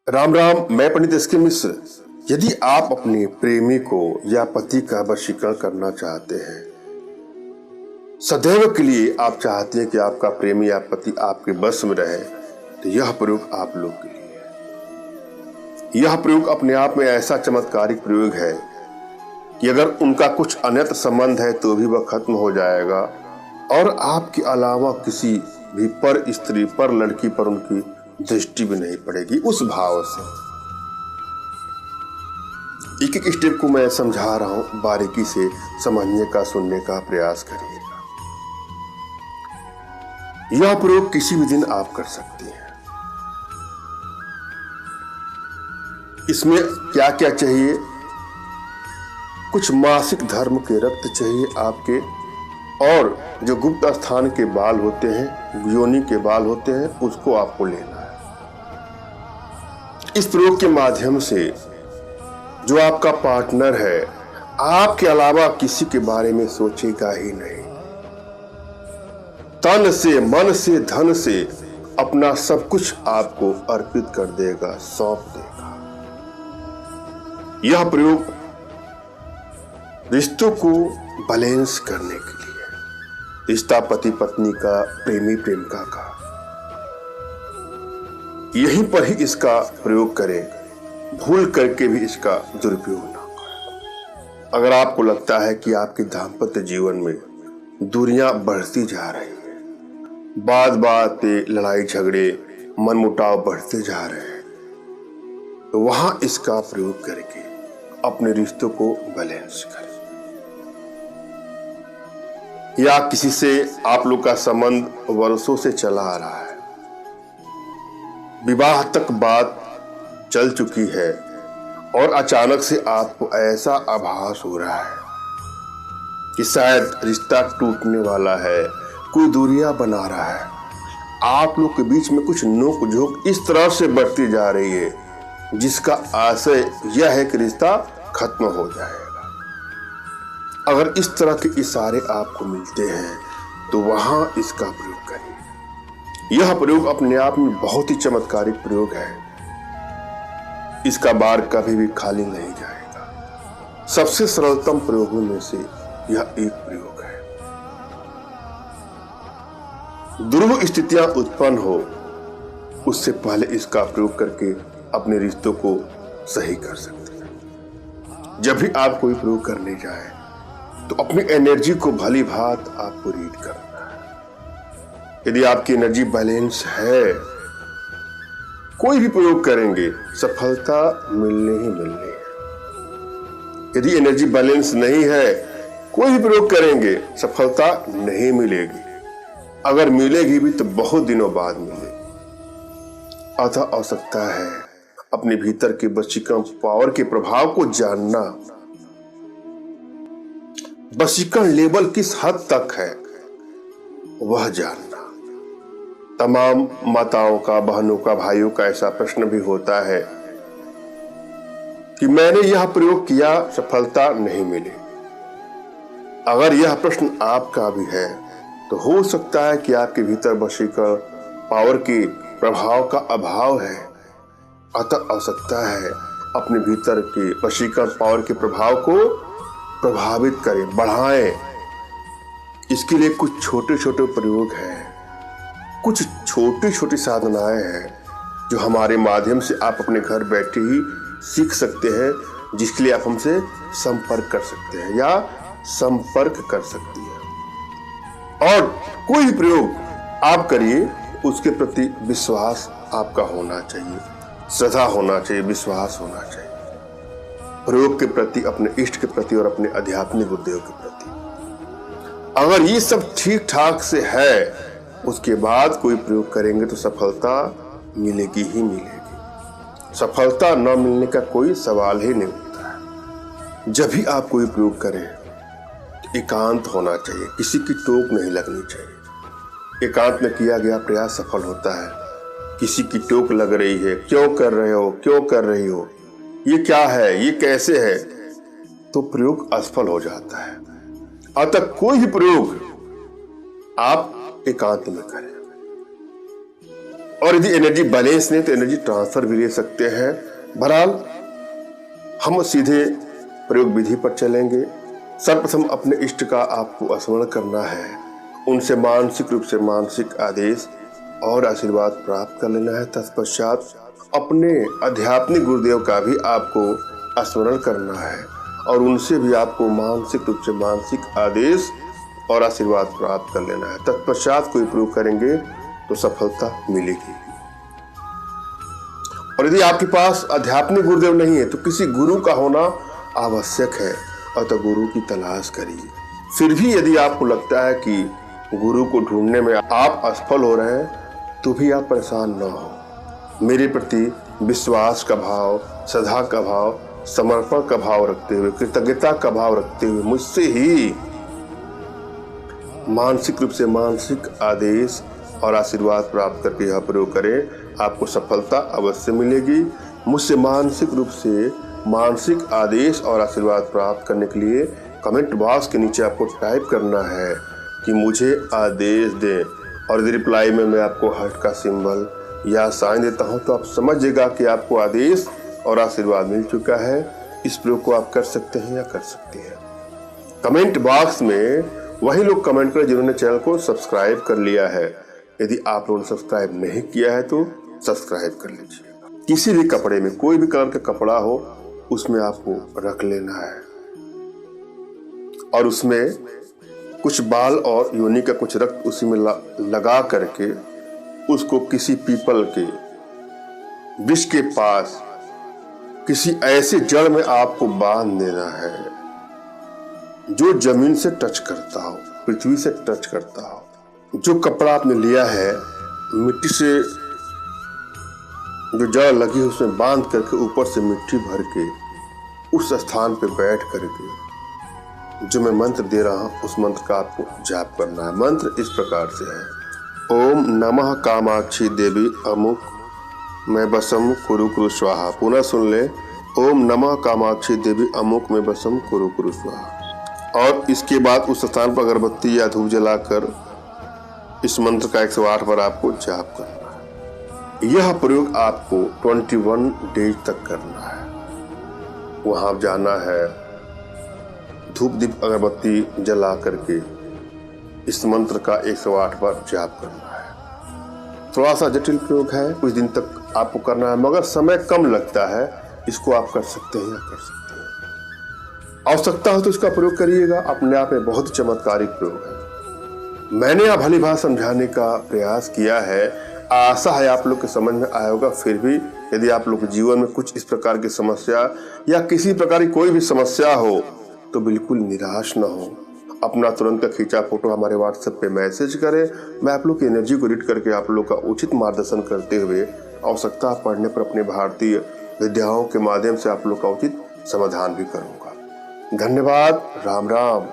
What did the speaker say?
राम राम। मैं पंडित एसके मिश्र। यदि आप अपने प्रेमी को या पति का वशीकरण करना चाहते हैं, सदैव के लिए आप चाहते हैं कि आपका प्रेमी या पति आपके बस में रहे, तो यह प्रयोग आप लोग के लिए है। यह प्रयोग अपने आप में ऐसा चमत्कारिक प्रयोग है कि अगर उनका कुछ अन्यत्र संबंध है तो भी वह खत्म हो जाएगा और आपके अलावा किसी भी पर स्त्री, पर लड़की पर उनकी दृष्टि भी नहीं पड़ेगी। उस भाव से एक एक स्टेप को मैं समझा रहा हूं, बारीकी से समझने का, सुनने का प्रयास करिएगा। यह प्रयोग किसी भी दिन आप कर सकते हैं। इसमें क्या क्या चाहिए? कुछ मासिक धर्म के रक्त चाहिए आपके, और जो गुप्त स्थान के बाल होते हैं, योनि के बाल होते हैं, उसको आपको लेना है। इस प्रयोग के माध्यम से जो आपका पार्टनर है, आपके अलावा किसी के बारे में सोचेगा ही नहीं। तन से, मन से, धन से अपना सब कुछ आपको अर्पित कर देगा, सौंप देगा। यह प्रयोग रिश्तों को बैलेंस करने के लिए, रिश्ता पति पत्नी का, प्रेमी प्रेमिका का, यहीं पर ही इसका प्रयोग करें। भूल करके भी इसका दुरुपयोग ना करें। अगर आपको लगता है कि आपके दाम्पत्य जीवन में दूरियां बढ़ती जा रही हैं, बात बात पे लड़ाई झगड़े, मनमुटाव बढ़ते जा रहे हैं, तो वहां इसका प्रयोग करके अपने रिश्तों को बैलेंस करें। या किसी से आप लोग का संबंध वर्षों से चला आ रहा है, विवाह तक बात चल चुकी है, और अचानक से आपको ऐसा आभास हो रहा है कि शायद रिश्ता टूटने वाला है, कोई दूरियां बना रहा है, आप लोग के बीच में कुछ नोक झोंक इस तरह से बढ़ती जा रही है जिसका आशय यह है कि रिश्ता खत्म हो जाएगा। अगर इस तरह के इशारे आपको मिलते हैं तो वहां इसका प्रयोग करिए। यह प्रयोग अपने आप में बहुत ही चमत्कारिक प्रयोग है। इसका बार कभी भी खाली नहीं जाएगा। सबसे सरलतम प्रयोगों में से यह एक प्रयोग है। दुर्लभ स्थितियां उत्पन्न हो उससे पहले इसका प्रयोग करके अपने रिश्तों को सही कर सकते हैं। जब भी आप कोई प्रयोग करने जाए तो अपनी एनर्जी को भली भांति आपको रीड करना है। यदि आपकी एनर्जी बैलेंस है, कोई भी प्रयोग करेंगे सफलता मिलने ही मिलनी है। यदि एनर्जी बैलेंस नहीं है, कोई भी प्रयोग करेंगे सफलता नहीं मिलेगी। अगर मिलेगी भी तो बहुत दिनों बाद मिलेगी। अतः आवश्यकता है अपने भीतर के वशीकरण पावर के प्रभाव को जानना। वशीकरण लेवल किस हद तक है वह जानना। तमाम माताओं का, बहनों का, भाइयों का ऐसा प्रश्न भी होता है कि मैंने यह प्रयोग किया, सफलता नहीं मिली। अगर यह प्रश्न आपका भी है तो हो सकता है कि आपके भीतर वशीकरण पावर के प्रभाव का अभाव है। अतः आवश्यकता है अपने भीतर के वशीकरण पावर के प्रभाव को प्रभावित करें, बढ़ाएं। इसके लिए कुछ छोटे छोटे प्रयोग हैं, कुछ छोटी छोटी साधनाएं हैं जो हमारे माध्यम से आप अपने घर बैठे ही सीख सकते हैं, जिसके लिए आप हमसे संपर्क कर सकते हैं या संपर्क कर सकती हैं। और कोई भी प्रयोग आप करिए, उसके प्रति विश्वास आपका होना चाहिए, श्रद्धा होना चाहिए, विश्वास होना चाहिए प्रयोग के प्रति, अपने इष्ट के प्रति और अपने आध्यात्मिक उद्योग के प्रति। अगर ये सब ठीक ठाक से है, उसके बाद कोई प्रयोग करेंगे तो सफलता मिलेगी ही मिलेगी। सफलता न मिलने का कोई सवाल ही नहीं होता है। जब भी आप कोई प्रयोग करें तो एकांत होना चाहिए, किसी की टोक नहीं लगनी चाहिए। एकांत में किया गया प्रयास सफल होता है। किसी की टोक लग रही है, क्यों कर रहे हो, क्यों कर रही हो, ये क्या है, ये कैसे है, तो प्रयोग असफल हो जाता है। अतः कोई भी प्रयोग आप एकांत में करें और यदि एनर्जी बैलेंस नहीं तो एनर्जी ट्रांसफर भी ले सकते हैं। बहरहाल हम सीधे प्रयोग विधि पर चलेंगे। सर्वप्रथम अपने इष्ट का आपको स्मरण करना है, उनसे मानसिक रूप से मानसिक आदेश और आशीर्वाद प्राप्त कर लेना है। तत्पश्चात अपने आध्यात्मिक गुरुदेव का भी आपको स्मरण करना है और उनसे भी आपको मानसिक रूप से मानसिक आदेश और आशीर्वाद प्राप्त कर लेना है। तत्पश्चात कोई प्रयोग करेंगे तो सफलता मिलेगी। और यदि आपके पास आध्यात्मिक गुरुदेव नहीं है तो किसी गुरु का होना आवश्यक है और तो गुरु की तलाश करिए। फिर भी यदि आपको लगता है कि गुरु को ढूंढने में आप असफल हो रहे हैं तो भी आप परेशान न हो। मेरे प्रति विश्वास का भाव, श्रद्धा का भाव, समर्पण का भाव रखते हुए, कृतज्ञता का भाव रखते हुए मुझसे ही मानसिक रूप से मानसिक आदेश और आशीर्वाद प्राप्त करके यह प्रयोग करें, आपको सफलता अवश्य मिलेगी। मुझसे मानसिक रूप से मानसिक आदेश और आशीर्वाद प्राप्त करने के लिए कमेंट बॉक्स के नीचे आपको टाइप करना है कि मुझे आदेश दें, और यदि रिप्लाई में मैं आपको हार्ट का सिंबल या साइन देता हूं तो आप समझिएगा कि आपको आदेश और आशीर्वाद मिल चुका है। इस प्रयोग को आप कर सकते हैं या कर सकते हैं। कमेंट बॉक्स में वही लोग कमेंट करें जिन्होंने चैनल को सब्सक्राइब कर लिया है। यदि आप लोगों ने सब्सक्राइब नहीं किया है तो सब्सक्राइब कर लीजिए। किसी भी कपड़े में, कोई भी कलर का कपड़ा हो, उसमें आपको रख लेना है और उसमें कुछ बाल और योनि का कुछ रक्त उसी में लगा करके उसको किसी पीपल के वृक्ष के पास किसी ऐसे जड़ में आपको बांध देना है जो जमीन से टच करता हो, पृथ्वी से टच करता हो। जो कपड़ा आपने लिया है मिट्टी से जो जड़ लगी है उसमें बांध करके ऊपर से मिट्टी भर के उस स्थान पे बैठ करके जो मैं मंत्र दे रहा हूं उस मंत्र का आपको जाप करना है। मंत्र इस प्रकार से है, ओम नमः कामाक्षी देवी अमुक मैं बसम कुरु कुरु स्वाहा। पुनः सुन ले, ओम नमः कामाक्षी देवी अमुक में बसम कुरु कुरु स्वाहा। और इसके बाद उस स्थान पर अगरबत्ती या धूप जलाकर इस मंत्र का 108 बार आपको जाप करना है। यह प्रयोग आपको 21 डेज तक करना है। वहां आप जाना है, धूप दीप अगरबत्ती जला करके इस मंत्र का 108 बार जाप करना है। थोड़ा सा जटिल प्रयोग है, कुछ दिन तक आपको करना है, मगर समय कम लगता है। इसको आप कर सकते हैं या कर सकते हैं। आवश्यकता हो तो इसका प्रयोग करिएगा, अपने आप में बहुत चमत्कारिक प्रयोग है। मैंने यह भली भांति समझाने का प्रयास किया है, आशा है आप लोग के समझ में आया होगा। फिर भी यदि आप लोग के जीवन में कुछ इस प्रकार की समस्या या किसी प्रकार की कोई भी समस्या हो तो बिल्कुल निराश न हो। अपना तुरंत का खींचा फोटो हमारे व्हाट्सएप पे मैसेज करें। मैं आप लोग की एनर्जी को रीड करके आप लोग का उचित मार्गदर्शन करते हुए आवश्यकता पड़ने पर अपने भारतीय विद्याओं के माध्यम से आप लोग का उचित समाधान भी करूंगा। धन्यवाद। राम राम।